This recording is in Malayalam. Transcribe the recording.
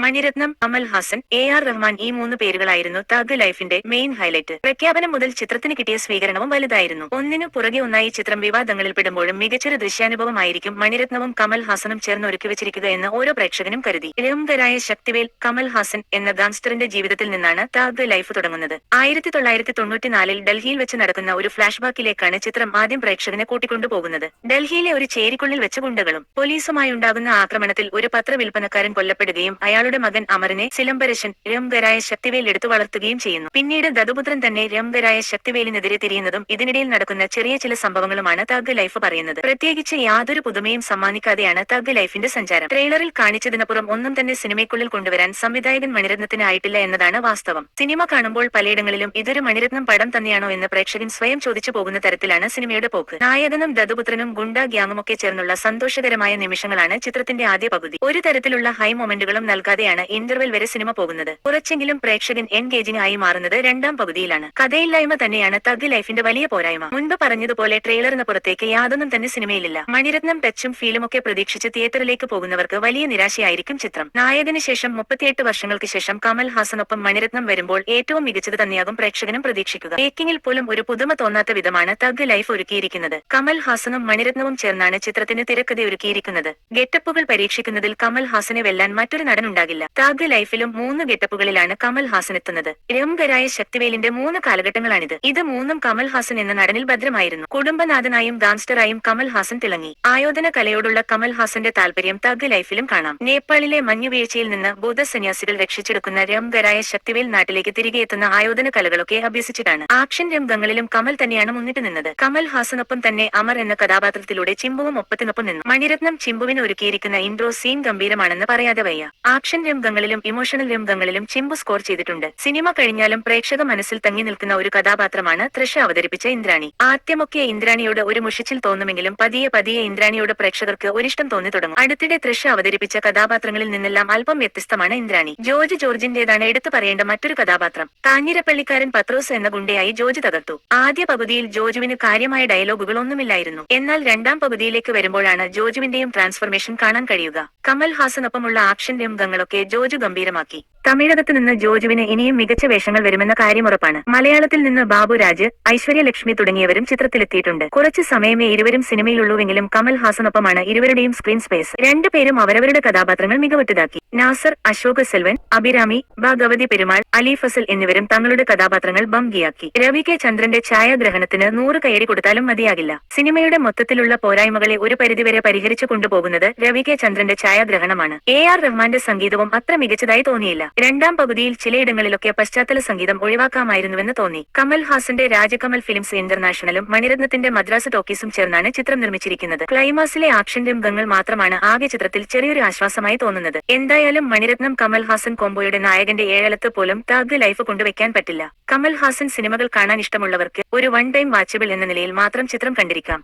മണിരത്നം, കമൽ ഹാസൻ, AR റഹ്മാൻ ഈ മൂന്ന് പേരുകളായിരുന്നു തഗ് ലൈഫിന്റെ മെയിൻ ഹൈലൈറ്റ്. പ്രഖ്യാപനം മുതൽ ചിത്രത്തിന് കിട്ടിയ സ്വീകരണവും വലുതായിരുന്നു. ഒന്നിനു പുറകെ ഒന്നായി ചിത്രം വിവാദങ്ങളിൽപ്പെടുമ്പോഴും മികച്ചൊരു ദൃശ്യാനുഭവമായിരിക്കും മണിരത്നവും കമൽ ഹാസനും ചേർന്ന് ഒരുക്കിവച്ചിരിക്കുക എന്ന് ഓരോ പ്രേക്ഷകനും കരുതി. രംഗരായ ശക്തിവേൽ കമൽ ഹാസൻ എന്ന ഗാങ്സ്റ്ററിന്റെ ജീവിതത്തിൽ നിന്നാണ് തഗ് ലൈഫ് തുടങ്ങുന്നത്. 1994 ഡൽഹിയിൽ വെച്ച് നടക്കുന്ന ഒരു ഫ്ലാഷ്ബാക്കിലേക്കാണ് ചിത്രം ആദ്യം പ്രേക്ഷകനെ കൂട്ടിക്കൊണ്ടുപോകുന്നത്. ഡൽഹിയിലെ ഒരു ചേരിക്കുള്ളിൽ വെച്ച് ഗുണ്ടകളും പോലീസുമായുണ്ടാകുന്ന ആക്രമണത്തിൽ ഒരു പത്രവിൽപ്പനക്കാരൻ കൊല്ലപ്പെടുകയും അയാളുടെ മകൻ അമറിനെ സിലംബരശൻ രംഗരായ ശക്തിവേൽ എടുത്തു വളർത്തുകയും ചെയ്യുന്നു. പിന്നീട് ദത്തുപുത്രൻ തന്നെ രംഗരായ ശക്തിവേലിനെതിരെ തിരിയുന്നതും ഇതിനിടയിൽ നടക്കുന്ന ചെറിയ ചില സംഭവങ്ങളുമാണ് തഗ് ലൈഫ് പറയുന്നത്. പ്രത്യേകിച്ച് യാതൊരു പുതുമയും സമ്മാനിക്കാതെയാണ് തഗ് ലൈഫിന്റെ സഞ്ചാരം. ട്രെയിലറിൽ കാണിച്ചതിനപ്പുറം ഒന്നും തന്നെ സിനിമയ്ക്കുള്ളിൽ കൊണ്ടുവരാൻ സംവിധായകൻ മണിരത്നത്തിന് ആയിട്ടില്ല എന്നതാണ് വാസ്തവം. സിനിമ കാണുമ്പോൾ പലയിടങ്ങളിലും ഇതൊരു മണിരത്നം പടം തന്നെയാണോ എന്ന് പ്രേക്ഷകൻ സ്വയം ചോദിച്ചു പോകുന്ന തരത്തിലാണ് സിനിമയുടെ പോക്ക്. നായകനും ദത്തുപുത്രനും ഗുണ്ട ഗ്യാങ്ങുമൊക്കെ ചേർന്നുള്ള സന്തോഷകരമായ നിമിഷങ്ങളാണ് ചിത്രത്തിന്റെ ആദ്യ പകുതി. ഒരു തരത്തിലുള്ള ഹൈ മൊമെന്റുകളും നൽകാതെയാണ് ഇന്റർവെൽ വരെ സിനിമ പോകുന്നത്. കുറച്ചെങ്കിലും പ്രേക്ഷകൻ എൻഗേജിംഗ് ആയി മാറുന്നത് രണ്ടാം പകുതിയിലാണ്. കഥയില്ലായ്മ തന്നെയാണ് തഗ് ലൈഫിന്റെ വലിയ പോരായ്മ. മുൻപ് പറഞ്ഞതുപോലെ ട്രെയിലറിന് പുറത്തേക്ക് യാതൊന്നും തന്നെ സിനിമയിലില്ല. മണിരത്നം ടച്ചും ഫീലുമൊക്കെ പ്രതീക്ഷിച്ച് തിയേറ്ററിലേക്ക് പോകുന്നവർക്ക് വലിയ നിരാശയായിരിക്കും ചിത്രം. നായകന് ശേഷം 38 വർഷങ്ങൾക്ക് ശേഷം കമൽ ഹാസനൊപ്പം മണിരത്നം വരുമ്പോൾ ഏറ്റവും മികച്ചത് തന്നെയാകും പ്രേക്ഷകനും പ്രതീക്ഷിക്കുക. മേക്കിങ്ങിൽ പോലും ഒരു പുതുമ തോന്നാത്ത വിധമാണ് തഗ് ലൈഫ് ഒരുക്കിയിരിക്കുന്നത്. കമൽ ഹാസനും മണിരത്നവും ചേർന്നാണ് ചിത്രത്തിന് തിരക്കഥ ഒരുക്കിയിരിക്കുന്നത്. ഗെറ്റപ്പുകൾ പരീക്ഷിക്കുന്നതിൽ കമൽ ഹാസനെ വെല്ലാൻ മറ്റൊരു നടനുണ്ടാകില്ല. തഗ് ലൈഫിലും 3 ഗെറ്റപ്പുകളിലാണ് കമൽ ഹാസൻ എത്തുന്നത്. രംഗരായ ശക്തിവേലിന്റെ 3 കാലഘട്ടങ്ങളാണിത്. ഇത് മൂന്നും കമൽ ഹാസൻ എന്ന നടനിൽ ഭദ്രമായിരുന്നു. കുടുംബനാഥനായും ഗാങ്സ്റ്ററായും കമൽ ഹാസൻ തിളങ്ങി. ആയോധന കലയോടുള്ള കമൽ ഹാസന്റെ താല്പര്യം തഗ് ലൈഫിലും കാണാം. നേപ്പാളിലെ മഞ്ഞുവീഴ്ചയിൽ നിന്ന് ബുദ്ധ സന്യാസികൾ രക്ഷിച്ചെടുക്കുന്ന രംഗരായ ശക്തിവേൽ നാട്ടിലേക്ക് തിരികെ എത്തുന്ന ആയോധന കലകളൊക്കെ അഭ്യസിച്ചിട്ടാണ്. ആക്ഷൻ രംഗങ്ങളിലും കമൽ തന്നെയാണ് മുന്നിട്ട് നിന്നത്. കമൽ ഹാസനൊപ്പം തന്നെ അമർ എന്ന കഥാപാത്രത്തിലൂടെ ചിമ്പുവും ഒപ്പത്തിനൊപ്പം നിന്നു. മണിരത്നം ചിമ്പുവിന് ഒരുക്കിയിരിക്കുന്ന ഇൻട്രോ സീൻ ഗംഭീരമാണെന്ന് പറയാതെ വയ്യ. ആക്ഷൻ രംഗങ്ങളിലും ഇമോഷണൽ രംഗങ്ങളിലും ചിമ്പു സ്കോർ ചെയ്തിട്ടുണ്ട്. സിനിമ കഴിഞ്ഞാലും പ്രേക്ഷക മനസ്സിൽ തങ്ങി നിൽക്കുന്ന ഒരു കഥാപാത്രമാണ് തൃഷ അവതരിപ്പിച്ച ഇന്ദ്രാണി. ആദ്യമൊക്കെ ഇന്ദ്രാണിയോട് ഒരു മുഷിച്ചിൽ തോന്നുമെങ്കിലും പതിയെ പതിയെ ഇന്ദ്രാണിയോട് പ്രേക്ഷകർക്ക് ഒരിഷ്ടം തോന്നി തുടങ്ങും. അടുത്തിടെ തൃഷ അവതരിപ്പിച്ച കഥാപാത്രങ്ങളിൽ നിന്നെല്ലാം അല്പം വ്യത്യസ്തമാണ് ഇന്ദ്രാണി. ജോർജ് ജോർജിന്റേതാണ് എടുത്തു പറയേണ്ട മറ്റൊരു കഥാപാത്രം. കാഞ്ഞിരപ്പള്ളിക്കാരൻ പത്രോസ് എന്ന ഗുണ്ടയായി ജോർജ് തകർത്തു. ആദ്യ പകുതിയിൽ ജോർജുവിന് കാര്യമായ ഡയലോഗുകൾ ഒന്നുമില്ലായിരുന്നു. എന്നാൽ രണ്ടാം പകുതിയിലേക്ക് വരുമ്പോഴാണ് ജോർജുവിന്റെയും ട്രാൻസ്ഫോർമേഷൻ കാണാൻ കഴിയുക. കമൽ ഹാസനൊപ്പമുള്ള ആക്ഷൻ രംഗങ്ങളൊക്കെ ജോർജ് ഗംഭീരമാക്കി. തമിഴകത്ത് നിന്ന് ജോർജുവിന് ഇനിയും മികച്ച വേഷങ്ങൾ വരുമെന്ന കാര്യം ഉറപ്പാണ്. മലയാളത്തിൽ നിന്ന് ബാബു രാജ്, ഐശ്വര്യലക്ഷ്മി തുടങ്ങിയവരും ചിത്രത്തിലെത്തിയിട്ടുണ്ട്. കുറച്ച് സമയമേ ഇരുവരും സിനിമയിലുള്ളൂവെങ്കിലും കമൽ ഹാസനൊപ്പമാണ് ഇരുവരുടെയും സ്ക്രീൻ സ്പേസ്. രണ്ടുപേരും അവരവരുടെ കഥാപാത്രങ്ങൾ മികവുറ്റതാക്കി. നാസർ, അശോക് സെൽവൻ, അഭിരാമി, ഭഗവതി പെരുമാൾ, അലി ഫസൽ എന്നിവരും തങ്ങളുടെ കഥാപാത്രങ്ങൾ ഭംഗിയാക്കി. രവി കെ ചന്ദ്രന്റെ ഛായാഗ്രഹണത്തിന് 100 കയ്യടി കൊടുത്താലും മതിയാകില്ല. സിനിമയുടെ മൊത്തത്തിലുള്ള പോരായ്മകളെ ഒരു പരിധിവരെ പരിഹരിച്ചു കൊണ്ടുപോകുന്നത് രവി കെ ചന്ദ്രന്റെ ഛായാഗ്രഹണമാണ്. AR റഹ്മാന്റെ സംഗീതവും അത്ര മികച്ചതായി തോന്നിയില്ല. രണ്ടാം പകുതിയിൽ ചിലയിടങ്ങളിലൊക്കെ പശ്ചാത്തല സംഗീതം ഒഴിവാക്കാമായിരുന്നുവെന്ന് തോന്നി. കമൽ ഹാസന്റെ രാജകമൽ ഫിലിംസ് ഇന്റർനാഷണലും മണിരത്നത്തിന്റെ മദ്രാസ് ടോക്കീസും ചേർന്നാണ് ചിത്രം നിർമ്മിച്ചിരിക്കുന്നത്. ക്ലൈമാക്സിലെ ആക്ഷൻ രംഗങ്ങൾ മാത്രമാണ് ആകെ ചിത്രത്തിൽ ചെറിയൊരു ആശ്വാസമായി തോന്നുന്നത്. എന്തായാലും മണിരത്നം കമൽ ഹാസൻ കോംബോയുടെ നായകന്റെ ഏഴലത്ത് പോലും തഗ് ലൈഫ് കൊണ്ടുവയ്ക്കാൻ പറ്റില്ല. കമൽ ഹാസൻ സിനിമകൾ കാണാൻ ഇഷ്ടമുള്ളവർക്ക് ഒരു വൺ ടൈം വാച്ചബിൾ എന്ന നിലയിൽ മാത്രം ചിത്രം കണ്ടിരിക്കാം.